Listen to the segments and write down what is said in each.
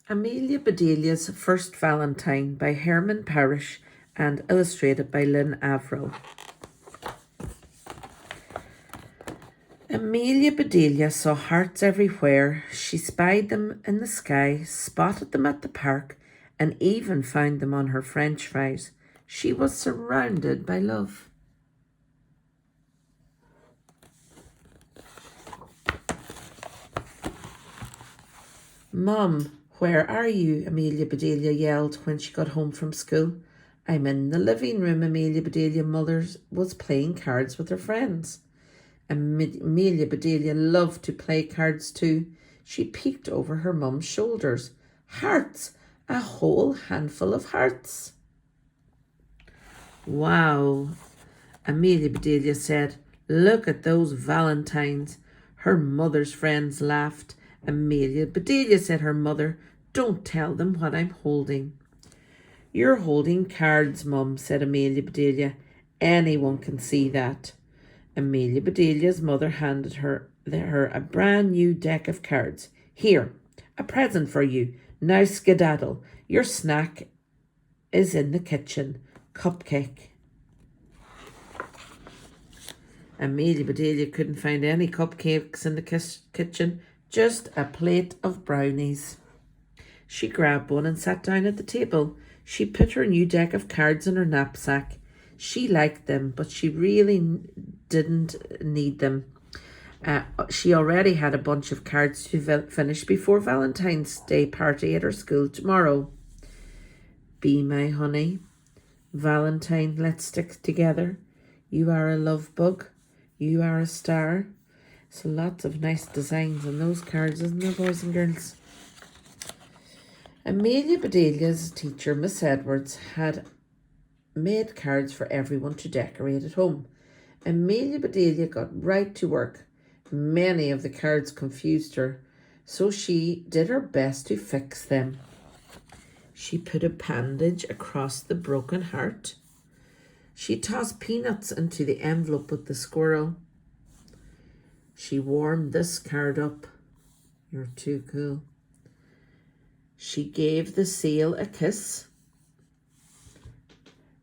Amelia Bedelia's First Valentine by Herman Parrish and illustrated by Lynn Averill. Amelia Bedelia saw hearts everywhere. She spied them in the sky, spotted them at the park, and even found them on her French fries. She was surrounded by love. "Mum, where are you?" Amelia Bedelia yelled when she got home from school. "I'm in the living room." Amelia Bedelia mother was playing cards with her friends. Amelia Bedelia loved to play cards too. She peeked over her mum's shoulders. Hearts! A whole handful of hearts. "Wow," Amelia Bedelia said. "Look at those valentines." Her mother's friends laughed. "Amelia Bedelia," said her mother, "don't tell them what I'm holding." "You're holding cards, Mum," said Amelia Bedelia. "Anyone can see that." Amelia Bedelia's mother handed her a brand new deck of cards. "Here, a present for you. Now skedaddle. Your snack is in the kitchen. Cupcake." Amelia Bedelia couldn't find any cupcakes in the kitchen, just a plate of brownies. She grabbed one and sat down at the table. She put her new deck of cards in her knapsack. She liked them, but she really didn't need them. She already had a bunch of cards to finish before Valentine's Day party at her school tomorrow. "Be my honey. Valentine, let's stick together. You are a love bug. You are a star." So lots of nice designs on those cards, isn't there, boys and girls? Amelia Bedelia's teacher, Miss Edwards, had made cards for everyone to decorate at home. Amelia Bedelia got right to work. Many of the cards confused her, so she did her best to fix them. She put a bandage across the broken heart. She tossed peanuts into the envelope with the squirrel. She warmed this card up. "You're too cool." She gave the seal a kiss.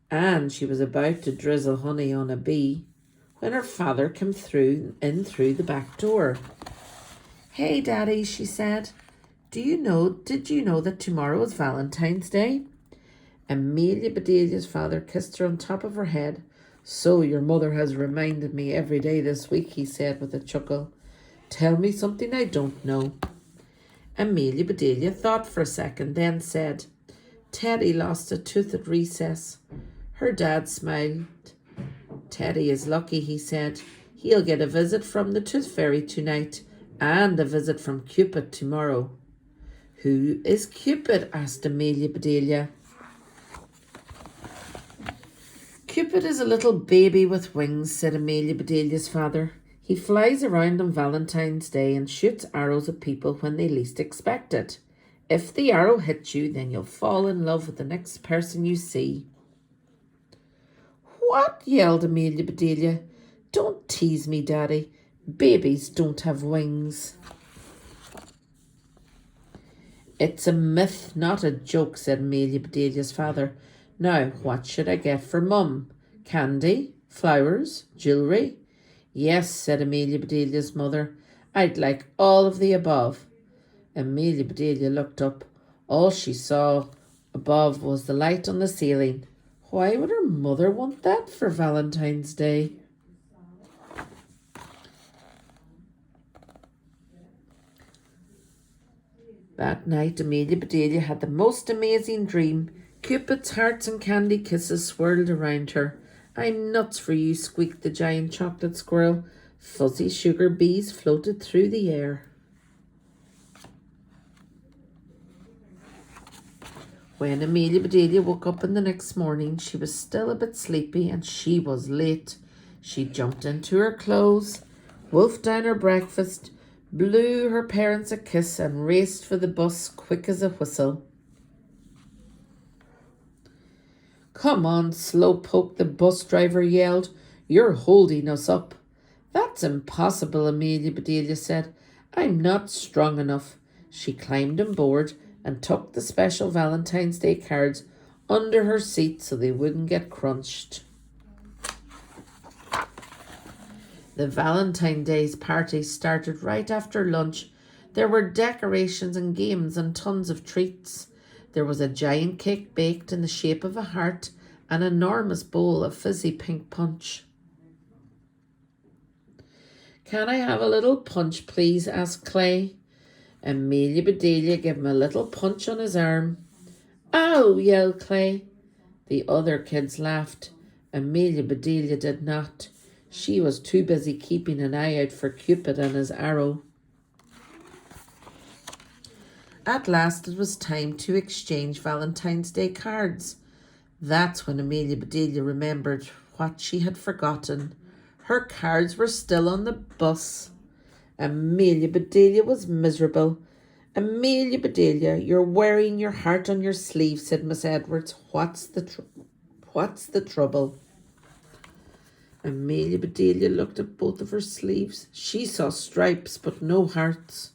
And she was about to drizzle honey on a bee when her father came in through the back door. "Hey, Daddy," she said. Did you know that tomorrow is Valentine's Day?" Amelia Bedelia's father kissed her on top of her head. "So your mother has reminded me every day this week," he said with a chuckle. "Tell me something I don't know." Amelia Bedelia thought for a second, then said, "Teddy lost a tooth at recess." Her dad smiled. "Teddy is lucky," he said. "He'll get a visit from the Tooth Fairy tonight and a visit from Cupid tomorrow." "Who is Cupid?" asked Amelia Bedelia. "Cupid is a little baby with wings," said Amelia Bedelia's father. "He flies around on Valentine's Day and shoots arrows at people when they least expect it. If the arrow hits you, then you'll fall in love with the next person you see." "What?" yelled Amelia Bedelia. "Don't tease me, Daddy. Babies don't have wings." "It's a myth, not a joke," said Amelia Bedelia's father. "Now, what should I get for Mum? Candy? Flowers? Jewellery?" "Yes," said Amelia Bedelia's mother. "I'd like all of the above." Amelia Bedelia looked up. All she saw above was the light on the ceiling. Why would her mother want that for Valentine's Day? That night, Amelia Bedelia had the most amazing dream. Cupid's hearts and candy kisses swirled around her. "I'm nuts for you," squeaked the giant chocolate squirrel. Fuzzy sugar bees floated through the air. When Amelia Bedelia woke up in the next morning, she was still a bit sleepy and she was late. She jumped into her clothes, wolfed down her breakfast, blew her parents a kiss and raced for the bus quick as a whistle. "Come on, slowpoke," the bus driver yelled. "You're holding us up." "That's impossible," Amelia Bedelia said. "I'm not strong enough." She climbed on board. and tucked the special Valentine's Day cards under her seat so they wouldn't get crunched. The Valentine's Day party started right after lunch. There were decorations and games and tons of treats. There was a giant cake baked in the shape of a heart, an enormous bowl of fizzy pink punch. "Can I have a little punch, please?" asked Clay. Amelia Bedelia gave him a little punch on his arm. "Ow!" yelled Clay. The other kids laughed. Amelia Bedelia did not. She was too busy keeping an eye out for Cupid and his arrow. At last it was time to exchange Valentine's Day cards. That's when Amelia Bedelia remembered what she had forgotten. Her cards were still on the bus. Amelia Bedelia was miserable. "Amelia Bedelia, you're wearing your heart on your sleeve," said Miss Edwards. What's the trouble?" Amelia Bedelia looked at both of her sleeves. She saw stripes, but no hearts.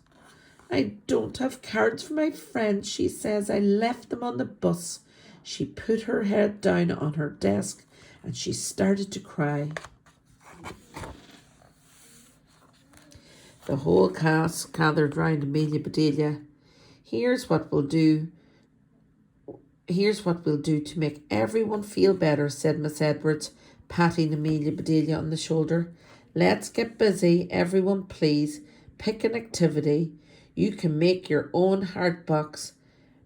"I don't have cards for my friends," she says. "I left them on the bus." She put her head down on her desk and she started to cry. The whole class gathered round Amelia Bedelia. Here's what we'll do to make everyone feel better," said Miss Edwards, patting Amelia Bedelia on the shoulder. "Let's get busy, everyone, please. Pick an activity. You can make your own heart box,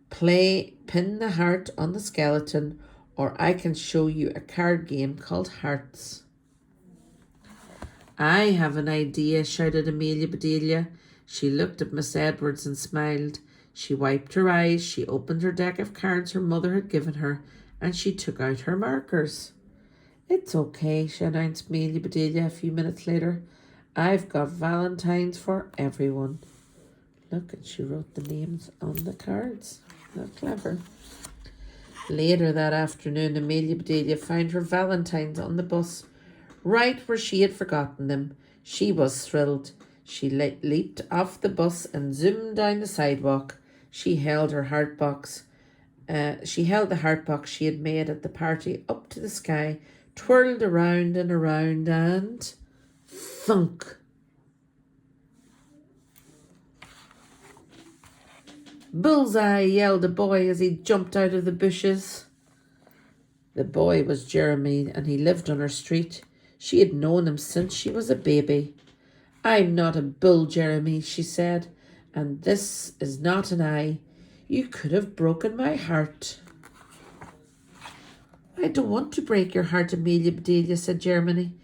pin the heart on the skeleton, or I can show you a card game called Hearts." "I have an idea," shouted Amelia Bedelia. She looked at Miss Edwards and smiled. She wiped her eyes, she opened her deck of cards her mother had given her, and she took out her markers. "It's okay," she announced Amelia Bedelia a few minutes later. "I've got Valentines for everyone." Look, and she wrote the names on the cards. Not clever. Later that afternoon, Amelia Bedelia found her Valentines on the bus, right where she had forgotten them. She was thrilled. She leaped off the bus and zoomed down the sidewalk. She held the heart box she had made at the party up to the sky, twirled around and around, and thunk! "Bullseye!" yelled a boy as he jumped out of the bushes. The boy was Jeremy, and he lived on her street. She had known him since she was a baby. "I'm not a bull, Jeremy," she said, "and this is not an eye. You could have broken my heart." "I don't want to break your heart, Amelia Bedelia," said Jeremy.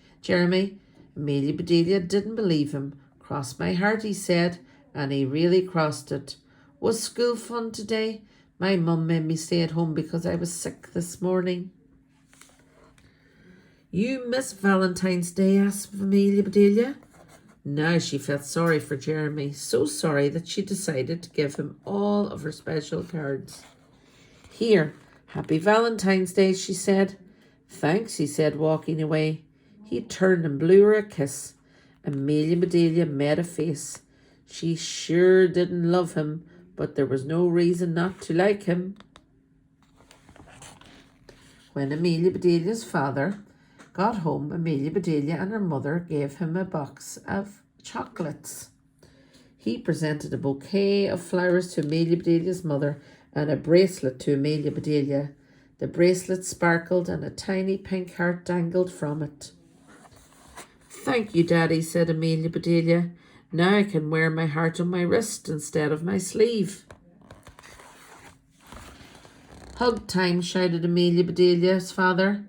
Amelia Bedelia didn't believe him. "Cross my heart," he said, and he really crossed it. "Was school fun today? My mum made me stay at home because I was sick this morning." "You miss Valentine's Day?" asked Amelia Bedelia. Now she felt sorry for Jeremy, so sorry that she decided to give him all of her special cards. "Here, happy Valentine's Day," she said. "Thanks," he said, walking away. He turned and blew her a kiss. Amelia Bedelia made a face. She sure didn't love him, but there was no reason not to like him. When Amelia Bedelia's father got home, Amelia Bedelia and her mother gave him a box of chocolates. He presented a bouquet of flowers to Amelia Bedelia's mother and a bracelet to Amelia Bedelia. The bracelet sparkled and a tiny pink heart dangled from it. "Thank you, Daddy," said Amelia Bedelia. "Now I can wear my heart on my wrist instead of my sleeve." "Hug time," shouted Amelia Bedelia's father.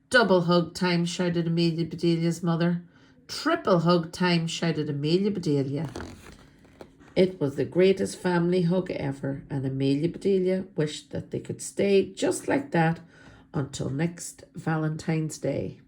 "Double hug time," shouted Amelia Bedelia's mother. "Triple hug time," shouted Amelia Bedelia. It was the greatest family hug ever, and Amelia Bedelia wished that they could stay just like that until next Valentine's Day.